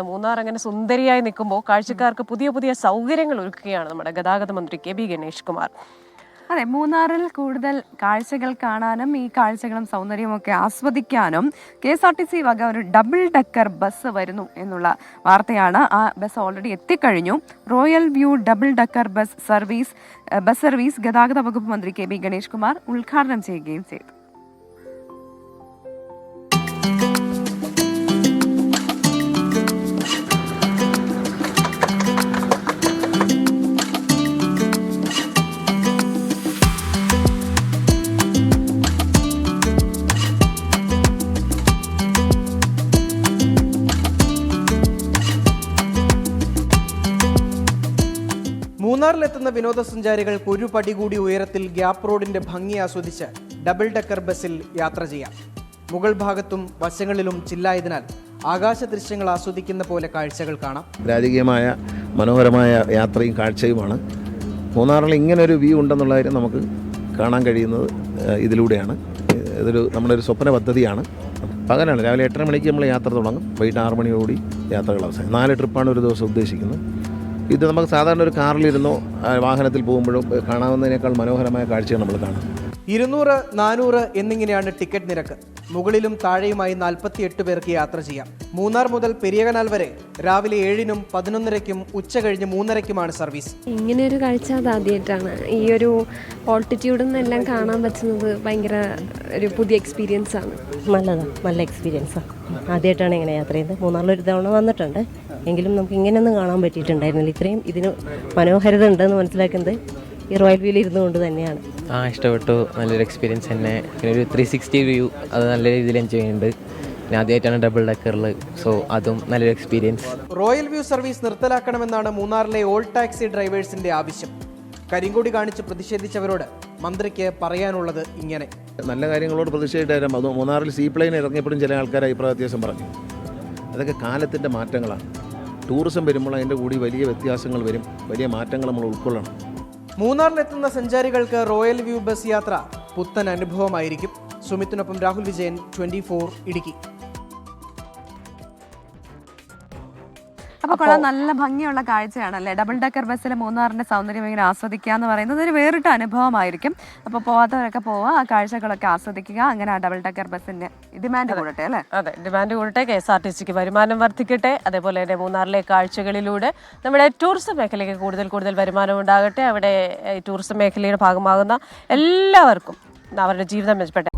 മൂന്നാർ അങ്ങനെ സുന്ദരിയായി നിൽക്കുമ്പോൾ കാഴ്ചക്കാർക്ക് പുതിയ പുതിയ സൗകര്യങ്ങൾ ഒരുക്കുകയാണ് നമ്മുടെ ഗതാഗത മന്ത്രി കെ ബി ഗണേഷ് കുമാർ. അതെ, മൂന്നാറിൽ കൂടുതൽ കാഴ്ചകൾ കാണാനും ഈ കാഴ്ചകളും സൗന്ദര്യവും ഒക്കെ ആസ്വദിക്കാനും KSRTC വക ഒരു ഡബിൾ ഡക്കർ ബസ് വരുന്നു എന്നുള്ള വാർത്തയാണ്. ആ ബസ് ഓൾറെഡി എത്തിക്കഴിഞ്ഞു. Royal view double decker bus service ഗതാഗത വകുപ്പ് മന്ത്രി കെ ബി ഗണേഷ് കുമാർ ഉദ്ഘാടനം ചെയ്യുകയും ചെയ്തു. മൂന്നാറിലെത്തുന്ന വിനോദസഞ്ചാരികൾക്ക് ഒരു പടി കൂടി ഉയരത്തിൽ ഗ്യാപ്പ് റോഡിന്റെ ഭംഗി ആസ്വദിച്ച് ഡബിൾ ഡക്കർ ബസ്സിൽ യാത്ര ചെയ്യാം. മുകൾ ഭാഗത്തും വശങ്ങളിലും ചില്ലായതിനാൽ ആകാശ ദൃശ്യങ്ങൾ ആസ്വദിക്കുന്ന പോലെ കാഴ്ചകൾ കാണാം. രാജകീയമായ മനോഹരമായ യാത്രയും കാഴ്ചയുമാണ്. മൂന്നാറിൽ ഇങ്ങനൊരു വ്യൂ ഉണ്ടെന്നുള്ള കാര്യം നമുക്ക് കാണാൻ കഴിയുന്നത് ഇതിലൂടെയാണ്. നമ്മുടെ ഒരു സ്വപ്ന പദ്ധതിയാണ്. പകലാണ് രാവിലെ 8:30 മണിക്ക് നമ്മൾ യാത്ര തുടങ്ങും. വൈകിട്ട് 6 മണിയോടുകൂടി യാത്രകൾ അവസാനം. 4 ട്രിപ്പാണ് ഒരു ദിവസം ഉദ്ദേശിക്കുന്നത്. ഇത് നമുക്ക് സാധാരണ ഒരു കാറിലിരുന്നോ വാഹനത്തിൽ പോകുമ്പോഴും കാണാവുന്നതിനേക്കാൾ മനോഹരമായ കാഴ്ചകൾ നമ്മൾ കാണാം. 200, 400 എന്നിങ്ങനെയാണ് ടിക്കറ്റ് നിരക്ക്. മുകളിലും താഴെയുമായി 48 പേർക്ക് യാത്ര ചെയ്യാം. മൂന്നാർ മുതൽ പെരിയകനാൽ വരെ രാവിലെ 7-നും 11:30-ക്കും ഉച്ച കഴിഞ്ഞ് 3:30-ക്കുമാണ് സർവീസ്. ഇങ്ങനെ ഒരു കാഴ്ച അതാദ്യമായിട്ടാണ്. ഈ ഒരു ഓൾട്ടിറ്റ്യൂഡിൽ നിന്നെല്ലാം കാണാൻ പറ്റുന്നത് ഭയങ്കര ഒരു പുതിയ എക്സ്പീരിയൻസ് ആണ്. നല്ല എക്സ്പീരിയൻസാണ്. ആദ്യമായിട്ടാണ് ഇങ്ങനെ യാത്ര ചെയ്തത്. മൂന്നാറിലൊരു തവണ വന്നിട്ടുണ്ട്, എങ്കിലും നമുക്ക് ഇങ്ങനെയൊന്നും കാണാൻ പറ്റിയിട്ടുണ്ടായിരുന്നില്ല. ഇത്രയും ഇതിന് മനോഹരത ഉണ്ടെന്ന് മനസ്സിലാക്കുന്നത് ഈ റോയൽ വ്യൂവിൽ ഇരുന്നുകൊണ്ട് തന്നെയാണ്. ഇഷ്ടപ്പെട്ടു. നല്ലൊരു എക്സ്പീരിയൻസ് തന്നെ. പിന്നെ ഒരു 360 വ്യൂ അത് നല്ല രീതിയിൽ എൻജോയ് ചെയ്യുന്നുണ്ട്. പിന്നെ ആദ്യമായിട്ടാണ് ഡബിൾ ഡക്കറിൽ, സോ അതും നല്ലൊരു എക്സ്പീരിയൻസ്. റോയൽ വ്യൂ സർവീസ് നിർത്തലാക്കണമെന്നാണ് മൂന്നാറിലെ ഓൾ ടാക്സി ഡ്രൈവേഴ്സിന്റെ ആവശ്യം. കരിങ്കൊടി കാണിച്ച് പ്രതിഷേധിച്ചവരോട് മന്ത്രിക്ക് പറയാനുള്ളത് ഇങ്ങനെ: നല്ല കാര്യങ്ങളോട് പ്രതിഷേധിച്ചാലും അത് മൂന്നാറിൽ സീപ്ലെയിൻ ഇറങ്ങിയപ്പോഴും ചില ആൾക്കാർ അഭിപ്രായ വ്യത്യാസം പറഞ്ഞു. അതൊക്കെ കാലത്തിൻ്റെ മാറ്റങ്ങളാണ്. ടൂറിസം വരുമ്പോൾ അതിൻ്റെ കൂടി വലിയ വ്യത്യാസങ്ങൾ വരും, വലിയ മാറ്റങ്ങൾ നമ്മൾ ഉൾക്കൊള്ളണം. മൂന്നാറിലെത്തുന്ന സഞ്ചാരികൾക്ക് റോയൽ വ്യൂ ബസ് യാത്ര പുത്തൻ അനുഭവമായിരിക്കും. സുമിത്തിനൊപ്പം രാഹുൽ വിജയൻ, 24 ഇടുക്കി. അപ്പോൾ നല്ല ഭംഗിയുള്ള കാഴ്ചയാണല്ലേ. ഡബിൾ ഡക്കർ ബസ്സിൽ മൂന്നാറിന്റെ സൗന്ദര്യം ഇങ്ങനെ ആസ്വദിക്കുക എന്ന് പറയുന്നത് ഒരു വേറിട്ട അനുഭവമായിരിക്കും. അപ്പോൾ പോവാത്തവരൊക്കെ പോവുക, ആ കാഴ്ചകളൊക്കെ ആസ്വദിക്കുക. അങ്ങനെ ആ ഡബിൾ ഡക്കർ ബസ്സിന്റെ ഡിമാൻഡ് കൂടട്ടെ അല്ലേ? അതെ, ഡിമാൻഡ് കൂടട്ടെ, KSRTCക്ക് വരുമാനം വർദ്ധിക്കട്ടെ. അതേപോലെ തന്നെ മൂന്നാറിലെ കാഴ്ചകളിലൂടെ നമ്മുടെ ടൂറിസം മേഖലയ്ക്ക് കൂടുതൽ വരുമാനം ഉണ്ടാകട്ടെ. അവിടെ ടൂറിസം മേഖലയുടെ ഭാഗമാകുന്ന എല്ലാവർക്കും അവരുടെ ജീവിതം മെച്ചപ്പെട്ടെ.